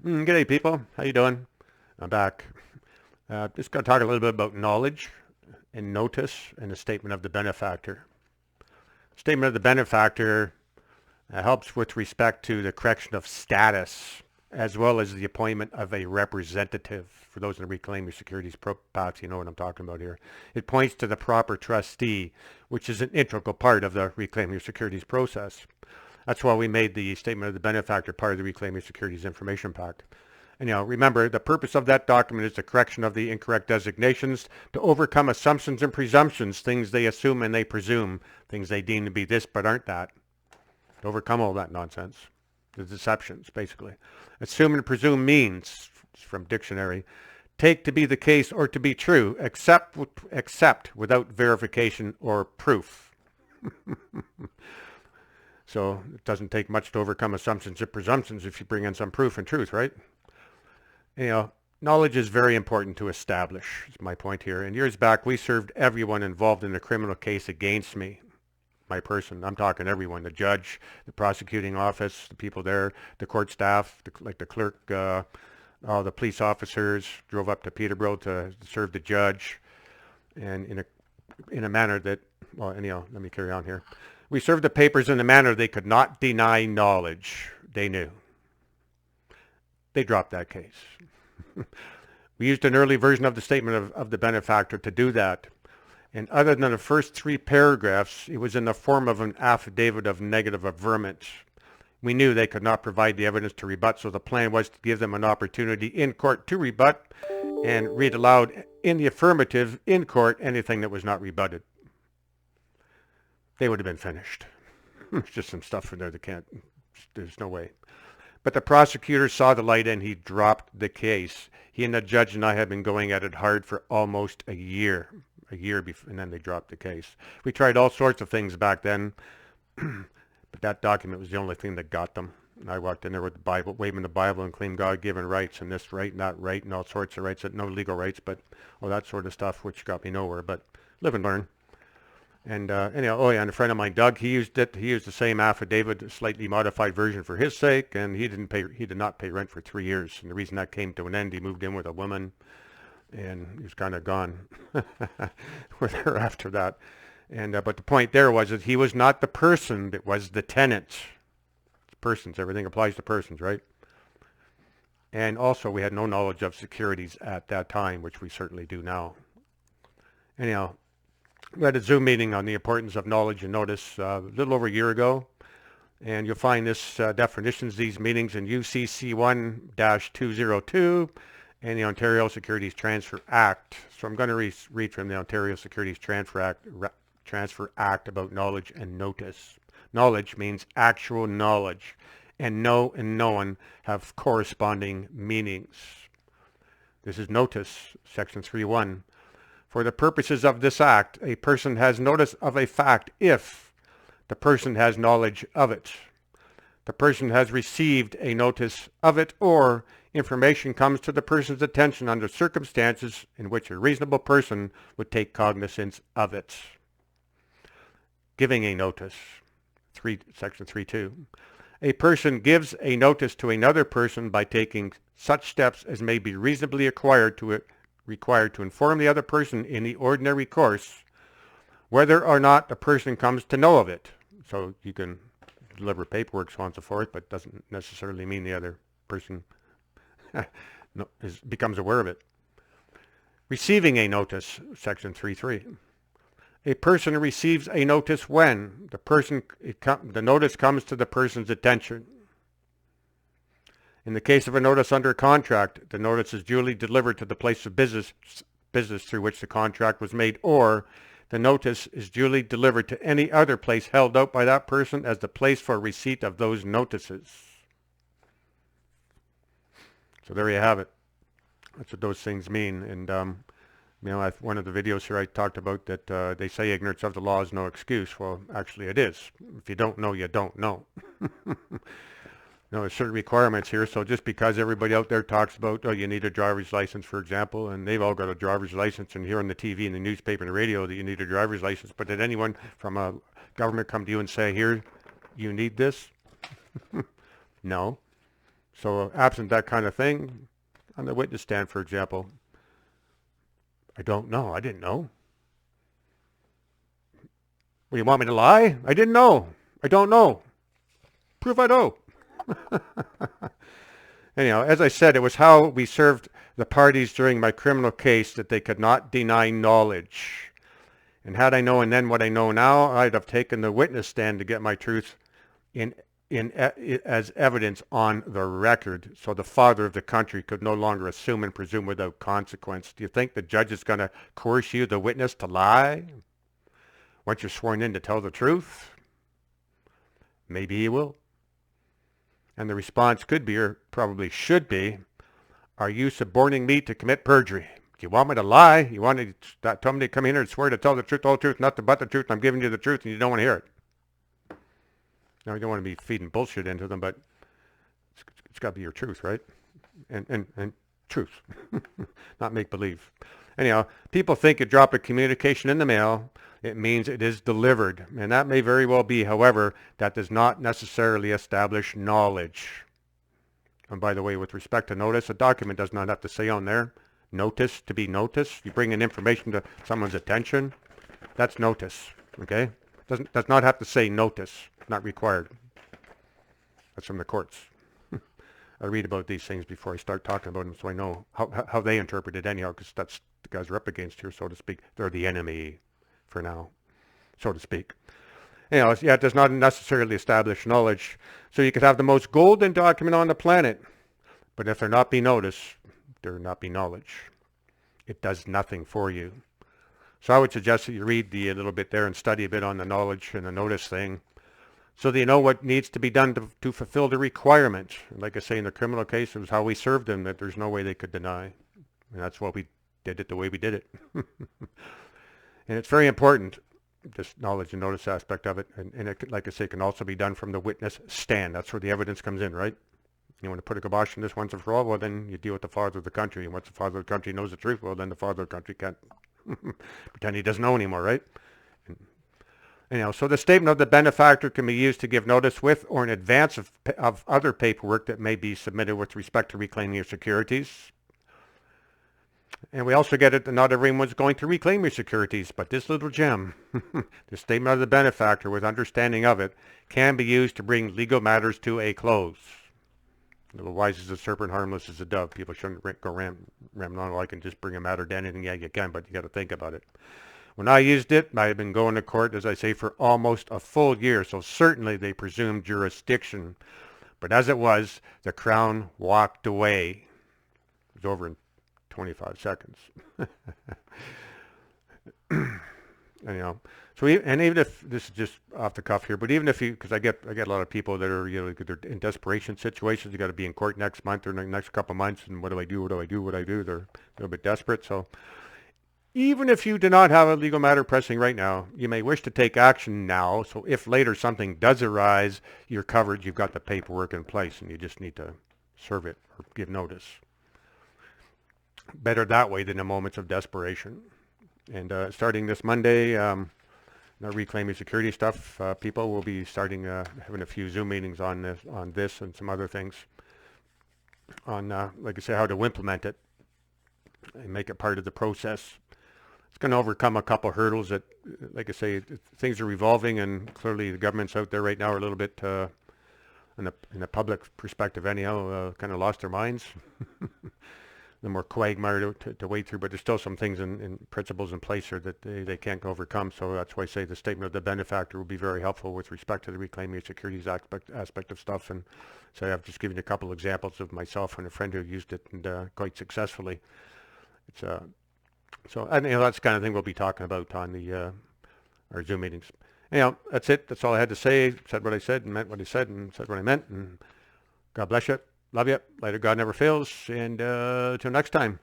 G'day people, how you doing? I'm back. Just going to talk a little bit about knowledge and notice and the statement of the benefactor. Statement of the benefactor helps with respect to the correction of status as well as the appointment of a representative. For those in the Reclaim Your Securities paths, you know what I'm talking about here. It points to the proper trustee, which is an integral part of the Reclaim Your Securities process. That's why we made the statement of the benefactor part of the Reclaim Your Securities Information Pack. And remember, the purpose of that document is the correction of the incorrect designations to overcome assumptions and presumptions, things they assume and they presume, things they deem to be this but aren't that. To overcome all that nonsense, the deceptions, basically. Assume and presume means, from dictionary, take to be the case or to be true, except without verification or proof. So it doesn't take much to overcome assumptions and presumptions if you bring in some proof and truth, right? Knowledge is very important to establish, is my point here. And years back, we served everyone involved in a criminal case against me, my person. I'm talking everyone, the judge, the prosecuting office, the people there, the court staff, like the clerk, all the police officers drove up to Peterborough to serve the judge, and in a manner that, well, anyhow, let me carry on here. We served the papers in a manner they could not deny knowledge. They knew. They dropped that case. We used an early version of the statement of the benefactor to do that. And other than the first 3 paragraphs, it was in the form of an affidavit of negative averment. We knew they could not provide the evidence to rebut, so the plan was to give them an opportunity in court to rebut and read aloud in the affirmative in court anything that was not rebutted. They would have been finished. There's just some stuff in there that there's no way. But the prosecutor saw the light and he dropped the case. He and the judge and I had been going at it hard for almost a year before, and then they dropped the case. We tried all sorts of things back then, but that document was the only thing that got them. And I walked in there with the Bible, waving the Bible and claimed God-given rights and this right and that right and all sorts of rights, no legal rights, but all that sort of stuff, which got me nowhere. But live and learn. And and a friend of mine, Doug, he used the same affidavit, a slightly modified version for his sake, and he did not pay rent for 3 years. And the reason that came to an end, he moved in with a woman, and he was kind of gone with her after that. And but the point there was that he was not the person; it was the tenant. It's persons. Everything applies to persons, right? And also, we had no knowledge of securities at that time, which we certainly do now. Anyhow. We had a Zoom meeting on the importance of knowledge and notice a little over a year ago, and you'll find this definitions, these meetings in UCC 1-202 and the Ontario Securities Transfer Act. So I'm going to read from the Ontario Securities Transfer Act about knowledge and notice. Knowledge means actual knowledge, and know and known have corresponding meanings. This is notice, section 3.1. For the purposes of this act, a person has notice of a fact if the person has knowledge of it, the person has received a notice of it, or information comes to the person's attention under circumstances in which a reasonable person would take cognizance of it. Giving a notice, section 3.2. A person gives a notice to another person by taking such steps as may be reasonably required to inform the other person in the ordinary course, whether or not the person comes to know of it. So you can deliver paperwork, so on and so forth, but doesn't necessarily mean the other person becomes aware of it. Receiving a notice, section 3.3. A person receives a notice when the notice comes to the person's attention. In the case of a notice under contract, the notice is duly delivered to the place of business through which the contract was made, or the notice is duly delivered to any other place held out by that person as the place for receipt of those notices. So there you have it. That's what those things mean. And one of the videos here I talked about that they say ignorance of the law is no excuse. Well, actually it is. If you don't know, you don't know. There's certain requirements here, so just because everybody out there talks about, you need a driver's license, for example, and they've all got a driver's license, and here on the TV and the newspaper and the radio that you need a driver's license, but did anyone from a government come to you and say, here, you need this? No. So absent that kind of thing, on the witness stand, for example, I don't know. I didn't know. Well, you want me to lie? I didn't know. I don't know. Prove I know. Anyhow, as I said, it was how we served the parties during my criminal case that they could not deny knowledge. And had I known then what I know now, I'd have taken the witness stand to get my truth as evidence on the record, so the father of the country could no longer assume and presume without consequence. Do you think the judge is going to coerce you, the witness, to lie once you're sworn in to tell the truth? Maybe he will. And the response could be, or probably should be, are you suborning me to commit perjury? Do you want me to lie? You want to tell me to come in here and swear to tell the truth, the whole truth, nothing but the truth, and I'm giving you the truth and you don't want to hear it? Now, you don't want to be feeding bullshit into them, but it's got to be your truth, right? And truth, not make-believe. Anyhow, people think you drop a communication in the mail, it means it is delivered. And that may very well be. However, that does not necessarily establish knowledge. And by the way, with respect to notice, a document does not have to say on there, notice to be noticed. You bring in information to someone's attention, that's notice, okay? Does not have to say notice, not required. That's from the courts. I read about these things before I start talking about them so I know how they interpret it anyhow, because that's the guys we're up against here, so to speak. They're the enemy for now, so to speak. Yeah, it does not necessarily establish knowledge. So you could have the most golden document on the planet, but if there not be notice, there not be knowledge. It does nothing for you. So I would suggest that you read a little bit there and study a bit on the knowledge and the notice thing, so that you know what needs to be done to fulfill the requirement. Like I say, in the criminal case, it was how we served them that there's no way they could deny. And that's why we did it the way we did it. And it's very important, this knowledge and notice aspect of it. And it, like I say, can also be done from the witness stand. That's where the evidence comes in, right? You want to put a kibosh on this once and for all, well, then you deal with the father of the country. And once the father of the country knows the truth, well, then the father of the country can't pretend he doesn't know anymore, right? Anyhow, so the statement of the benefactor can be used to give notice with or in advance of other paperwork that may be submitted with respect to reclaiming your securities. And we also get it that not everyone's going to reclaim your securities, but this little gem, the statement of the benefactor with understanding of it, can be used to bring legal matters to a close. A little wise as a serpent, harmless as a dove. People shouldn't go rambling on, well, I can just bring a matter to anything. Yeah, you can, but you got to think about it. When I used it, I had been going to court, as I say, for almost a full year, so certainly they presumed jurisdiction. But as it was, the Crown walked away. It was over in 25 seconds. Anyhow, so even if this is just off the cuff here, but even if you, because I get a lot of people that are, they're in desperation situations. You got to be in court next month or next couple of months, and what do I do? They're a little bit desperate. So even if you do not have a legal matter pressing right now, you may wish to take action now. So if later something does arise, you're covered. You've got the paperwork in place, and you just need to serve it or give notice. Better that way than in moments of desperation. And starting this Monday, reclaiming security stuff, people will be starting having a few Zoom meetings on this and some other things on, like I say, how to implement it and make it part of the process. It's going to overcome a couple hurdles that, like I say, things are evolving, and clearly the governments out there right now are a little bit, in the public perspective anyhow, kind of lost their minds. The more quagmire to wade through, but there's still some things in principles in place here that they can't overcome. So that's why I say the statement of the benefactor will be very helpful with respect to the reclaiming your securities aspect of stuff. And so I've just given you a couple examples of myself and a friend who used it and quite successfully. It's so and that's the kind of thing we'll be talking about on the our Zoom meetings. Anyhow, that's it. That's all I had to say. Said what I said and meant what I said and said what I meant. And God bless you. Love you. Later, God never fails. And till next time.